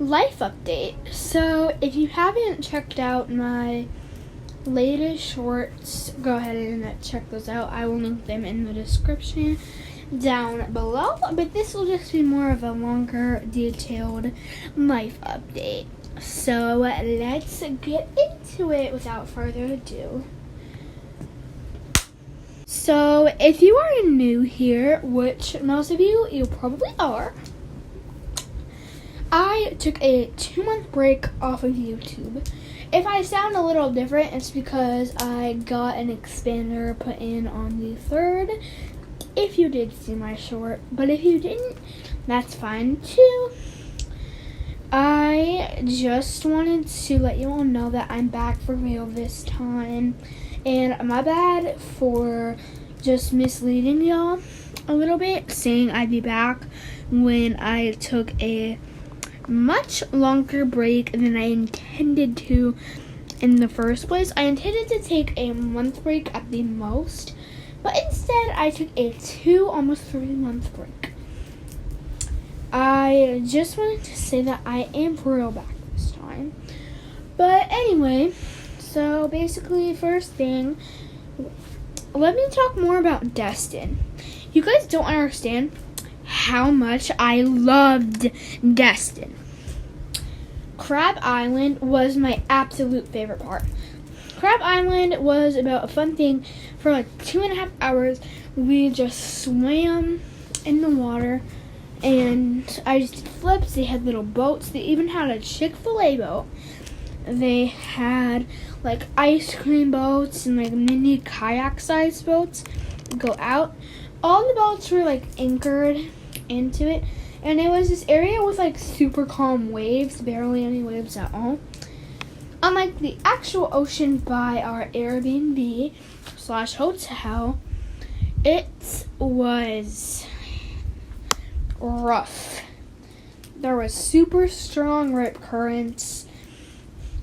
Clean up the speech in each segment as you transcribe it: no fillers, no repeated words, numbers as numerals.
life update. So if you haven't checked out my latest shorts, go ahead and check those out. I will link them in the description down below, but this will just be more of a longer, detailed life update. So let's get into it without further ado. So if you are new here, which most of you probably are, I took a 2-month break off of YouTube. If I sound a little different, it's because I got an expander put in on the 3rd. If you did see my short, but if you didn't, that's fine too. I just wanted to let you all know that I'm back for real this time. And my bad for just misleading y'all a little bit, saying I'd be back when I took a much longer break than I intended to in the first place. I intended to take a month break at the most, but instead I took a almost 3-month break. I just wanted to say that I am for real back this time. But anyway, so basically, first thing, let me talk more about Destin. You guys don't understand how much I loved Destin. Crab Island was my absolute favorite part. Crab Island was about a fun thing. For like 2.5 hours, we just swam in the water, and I just did flips. They had little boats. They even had a Chick-fil-A boat. They had like ice cream boats and like mini kayak-sized boats go out. All the boats were like anchored into it, and it was this area with like super calm waves, barely any waves at all. Unlike the actual ocean by our Airbnb/hotel, it was rough. There was super strong rip currents,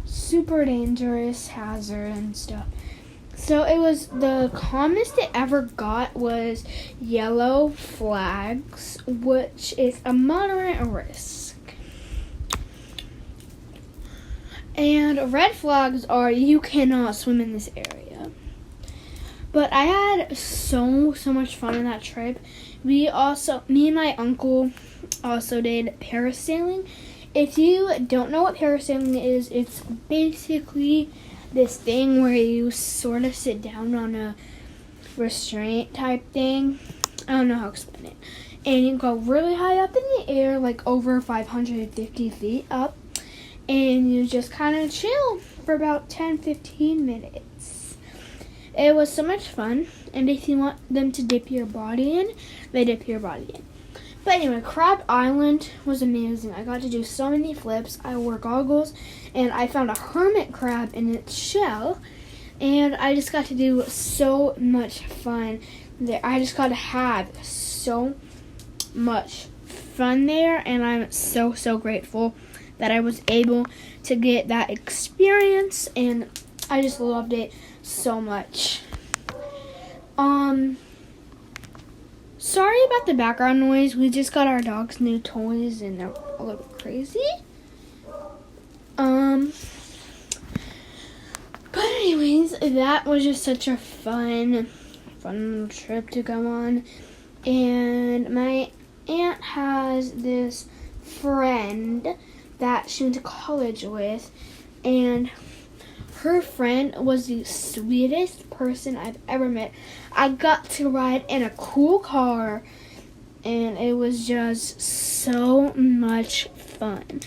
super dangerous hazard and stuff. So it was the calmest it ever got was yellow flags, which is a moderate risk. And red flags are you cannot swim in this area. But I had so much fun on that trip. Me and my uncle also did parasailing. If you don't know what parasailing is, it's basically this thing where you sort of sit down on a restraint type thing. I don't know how to explain it. And you go really high up in the air, like over 550 feet up. And you just kind of chill for about 10-15 minutes. It was so much fun. And if you want them to dip your body in, they dip your body in. But anyway, Crab Island was amazing. I got to do so many flips. I wore goggles, and I found a hermit crab in its shell. And I just got to do so much fun there. I just got to have so much fun there, and I'm so grateful that I was able to get that experience, and I just loved it so much. Sorry about the background noise. We just got our dog's new toys, and they're a little crazy. But anyways, that was just such a fun trip to go on. And my aunt has this friend that she went to college with, and her friend was the sweetest person I've ever met. I got to ride in a cool car, and it was just so much fun.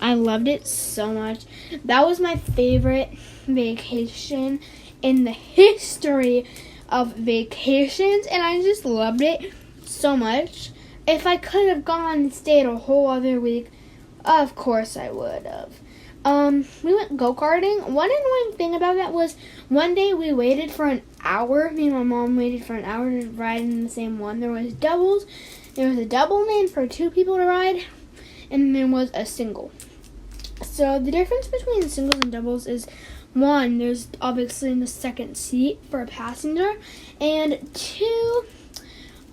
I loved it so much. That was my favorite vacation in the history of vacations, and I just loved it so much. If I could have gone and stayed a whole other week, of course I would have. We went go-karting. One annoying thing about that was one day we waited for an hour. Me and my mom waited for an hour to ride in the same one. There was doubles. There was a double lane for 2 people to ride, and there was a single. So the difference between singles and doubles is, 1, there's obviously in the second seat for a passenger, and 2,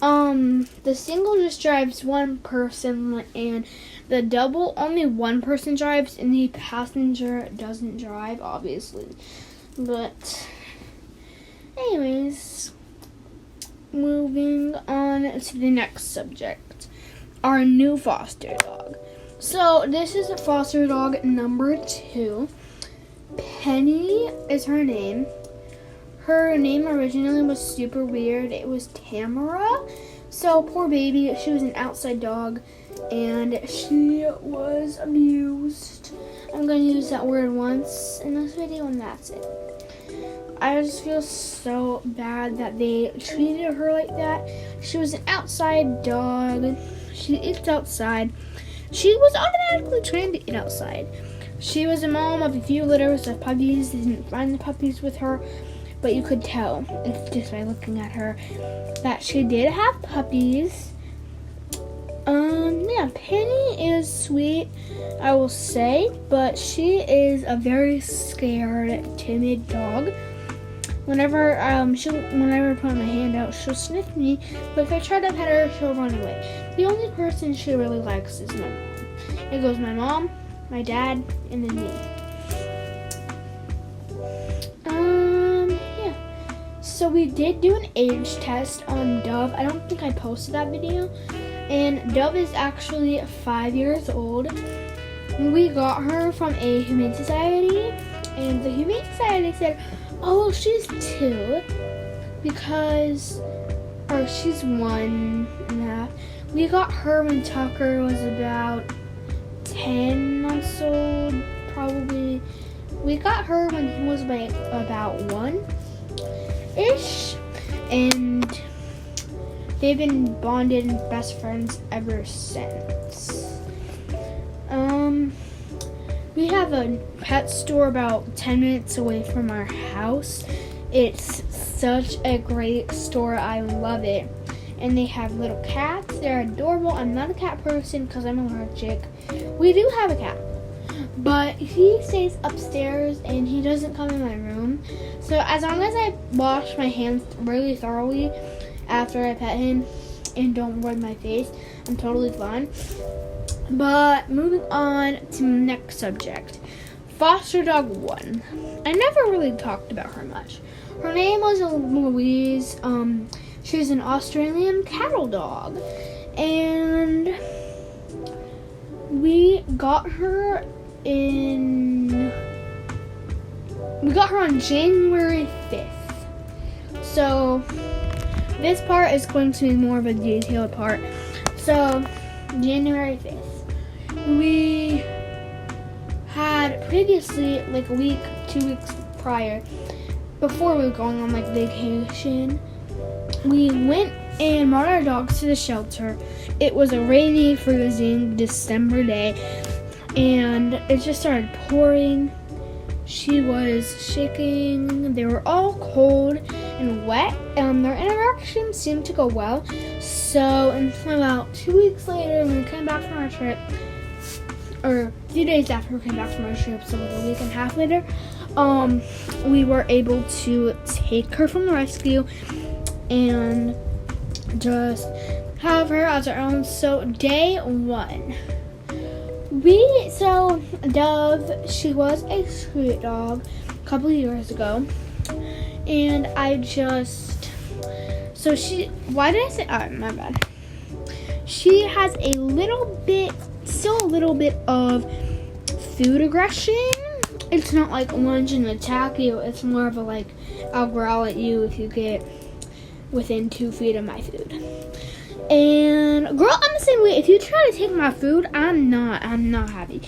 the single just drives one person, and The double, only one person drives, and the passenger doesn't drive, obviously. But, anyways, moving on to the next subject. Our new foster dog. So, this is foster dog number 2. Penny is her name. Her name originally was super weird. It was Tamara. So, poor baby, she was an outside dog, and she was abused. I'm going to use that word once in this video, and that's it. I just feel so bad that they treated her like that. She was an outside dog. She eats outside. She was automatically trained to eat outside. She was a mom of a few litters of puppies. They didn't find the puppies with her, but you could tell, if just by looking at her, that she did have puppies. Yeah, Penny is sweet, I will say, but she is a very scared, timid dog. Whenever I put my hand out, she'll sniff me, but if I try to pet her, she'll run away. The only person she really likes is my mom. It goes my mom, my dad, and then me. Yeah. So we did do an age test on Dove. I don't think I posted that video. And Dove is actually 5 years old. We got her from a Humane Society, and the Humane Society said, oh, she's 2 because, or she's 1.5. We got her when Tucker was about 10 months old, probably. We got her when he was like about 1-ish, and they've been bonded and best friends ever since. We have a pet store about 10 minutes away from our house. It's such a great store. I love it. And they have little cats. They're adorable. I'm not a cat person because I'm allergic. We do have a cat, but he stays upstairs and he doesn't come in my room. So as long as I wash my hands really thoroughly after I pet him and don't rub my face, I'm totally fine. But moving on to the next subject. Foster dog 1. I never really talked about her much. Her name was Louise. She's an Australian cattle dog. And we got her on January 5th. So this part is going to be more of a detailed part. So January 5th. We had previously, like a week, 2 weeks prior, before we were going on like vacation, we went and brought our dogs to the shelter. It was a rainy, freezing December day, and it just started pouring. She was shaking. They were all cold and wet. Their interaction seemed to go well. So, about 2 weeks later, when we came back from our trip, or a few days after we came back from our trip, so like a week and a half later, we were able to take her from the rescue and just have her as our own. So day 1, Dove, she was a street dog a couple of years ago, and my bad. She has still a little bit of food aggression. It's not like lunge and attack you. It's more of a like, I'll growl at you if you get within 2 feet of my food. And girl, I'm the same way. If you try to take my food, I'm not happy.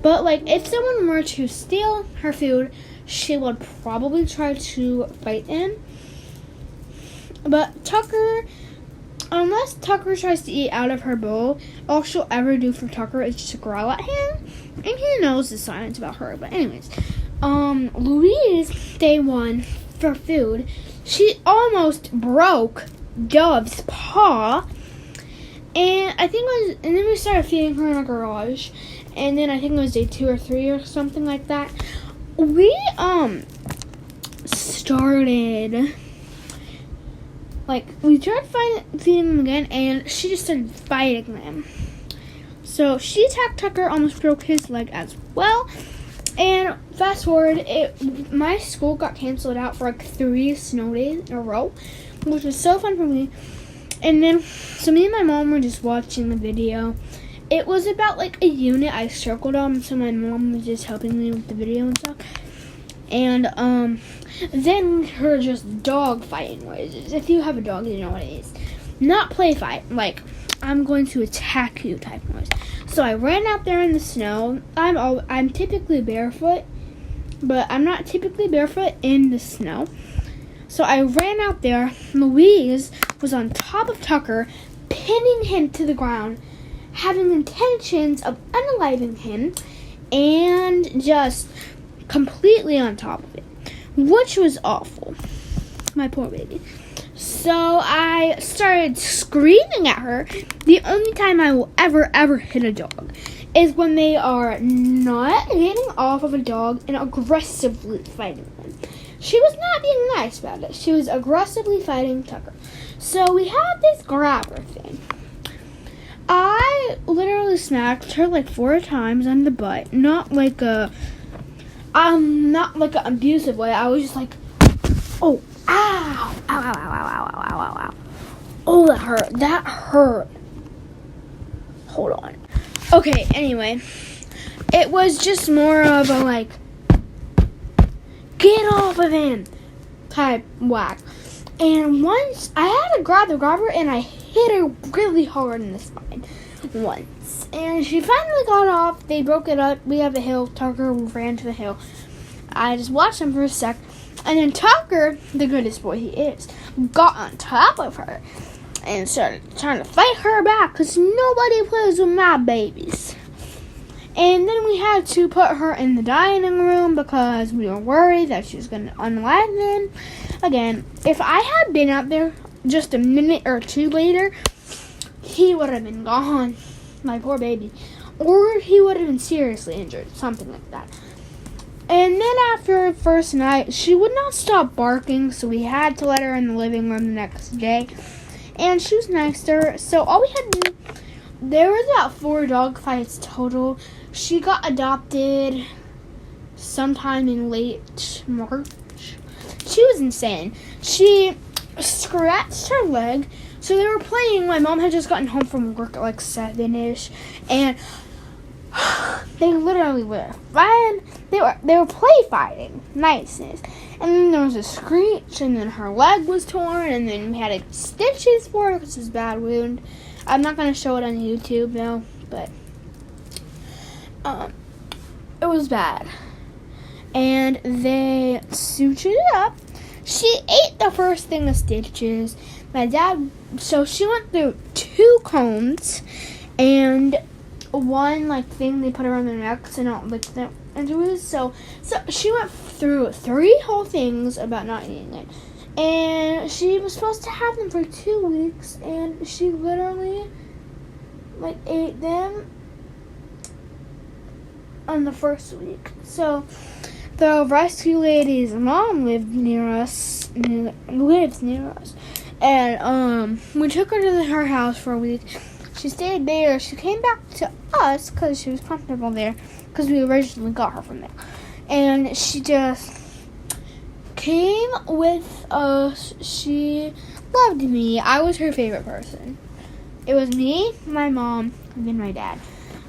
But like, if someone were to steal her food, she would probably try to fight them. But unless Tucker tries to eat out of her bowl, all she'll ever do for Tucker is just growl at him. And he knows the science about her. But anyways, Louise, day 1, for food, she almost broke Dove's paw. And then we started feeding her in a garage. And then I think it was day 2 or 3 or something like that. We started, like, we tried feeding them again, and she just started fighting them. So she attacked Tucker, almost broke his leg as well. And fast forward, my school got canceled out for like 3 snow days in a row, which was so fun for me. And then, so me and my mom were just watching the video. It was about like a unit I circled on, so my mom was just helping me with the video and stuff. And then we heard just dog fighting noises. If you have a dog, you know what it is. Not play fight, like I'm going to attack you type noise. So I ran out there in the snow. I'm typically barefoot, but I'm not typically barefoot in the snow. So I ran out there. Louise was on top of Tucker, pinning him to the ground, having intentions of unaliving him, and just completely on top of it, which was awful. My poor baby. So I started screaming at her. The only time I will ever hit a dog is when they are not getting off of a dog and aggressively fighting them. She was not being nice about it. She was aggressively fighting Tucker. So we had this grabber thing. I literally smacked her like 4 times on the butt. Not like an abusive way. I was just like, oh, ow, ow, ow, ow, ow, ow, ow, ow, ow. Oh, that hurt. That hurt. Hold on. Okay, anyway. It was just more of a like, get off of him type whack. And once I had to grab the grabber and I hit her really hard in the spine once. And she finally got off. They broke it up. We have a hill. Tucker ran to the hill. I just watched him for a sec. And then Tucker, the goodest boy he is, got on top of her and started trying to fight her back because nobody plays with my babies. And then we had to put her in the dining room because we were worried that she was going to unalive them. Again, if I had been out there just a minute or 2 later, he would have been gone, my poor baby. Or he would have been seriously injured, something like that. And then after the first night, she would not stop barking, so we had to let her in the living room the next day. And she was nice to her, so all we had to do, there was about 4 dog fights total. She got adopted sometime in late March. She was insane. She scratched her leg. So they were playing. My mom had just gotten home from work at like 7-ish. And they literally were fighting. They were play fighting. Niceness. And then there was a screech. And then her leg was torn. And then we had to get stitches for her because it was a bad wound. I'm not going to show it on YouTube now. But it was bad. And they sutured it up. She ate the first thing of stitches. My dad, so she went through 2 cones and 1 like thing they put around their necks and not like that into it. So she went through 3 whole things about not eating it. And she was supposed to have them for 2 weeks, and she literally like ate them on the first week. So the rescue lady's mom lives near us, and we took her to her house for a week. She stayed there. She came back to us because she was comfortable there, because we originally got her from there. And she just came with us. She loved me. I was her favorite person. It was me, my mom, and then my dad.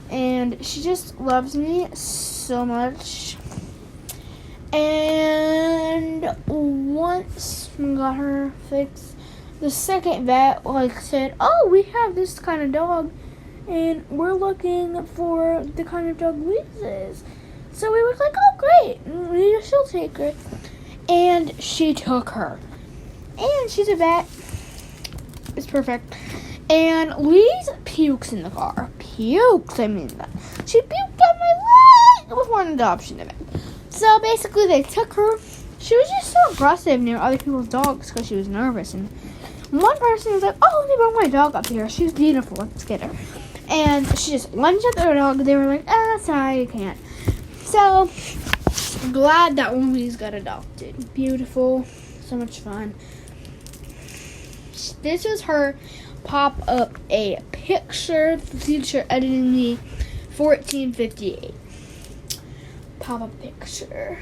And she just loves me so much. And once we got her fixed, the second vet said, oh, we have this kind of dog, and we're looking for the kind of dog Louise is. So we were like, oh, great, she'll take her. And she took her. And she's a vet. It's perfect. And Louise pukes in the car. Pukes, I mean that. She puked on my leg before an adoption event. So basically they took her. She was just so aggressive near other people's dogs because she was nervous. And one person was like, oh, let me bring my dog up here. She's beautiful. Let's get her. And she just lunged at their dog. They were like, sorry, you can't. So glad that Louise got adopted. Beautiful. So much fun. This was her pop up a picture. The teacher editing me 1458. Pop a picture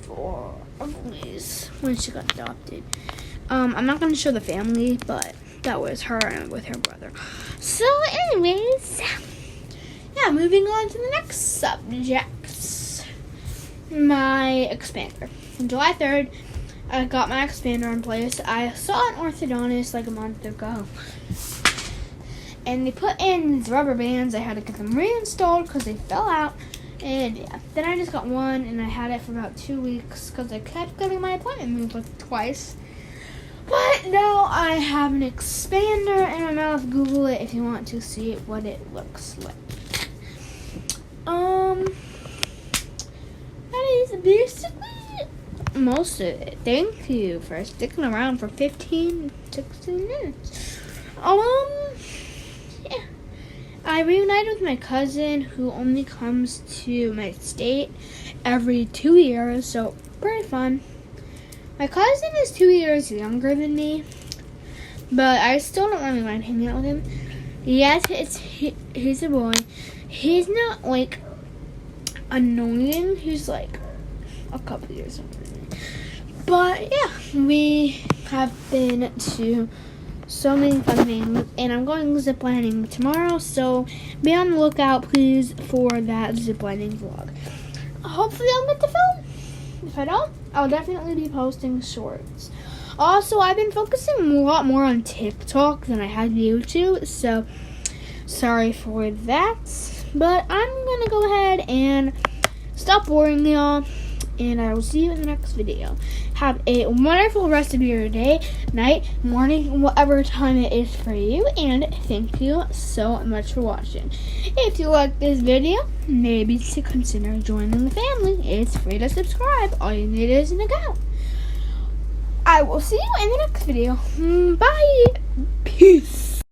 for Elise when she got adopted. I'm not going to show the family, but that was her and with her brother. So anyways, yeah, moving on to the next subject. My expander. On July 3rd, I got my expander in place. I saw an orthodontist like a month ago, and they put in these rubber bands. I had to get them reinstalled because they fell out. And yeah, then I just got one, and I had it for about 2 weeks because I kept getting my appointment moved like twice. But now I have an expander in my mouth. Google it if you want to see what it looks like. That is basically most of it. Thank you for sticking around for 16 minutes. Yeah. I reunited with my cousin who only comes to my state every 2 years, so pretty fun. My cousin is 2 years younger than me, but I still don't really mind hanging out with him. Yes, he's a boy. He's not like annoying. He's like a couple years older than me. But yeah, we have been to so many fun things, and I'm going ziplining tomorrow, so be on the lookout, please, for that ziplining vlog. Hopefully I'll get to film. If I don't, I'll definitely be posting shorts. Also, I've been focusing a lot more on TikTok than I had YouTube, so sorry for that. But I'm going to go ahead and stop boring y'all, and I will see you in the next video. Have a wonderful rest of your day, night, morning, whatever time it is for you, and thank you so much for watching. If you like this video, maybe to consider joining the family. It's free to subscribe. All you need is an account. I will see you in the next video. Bye. Peace.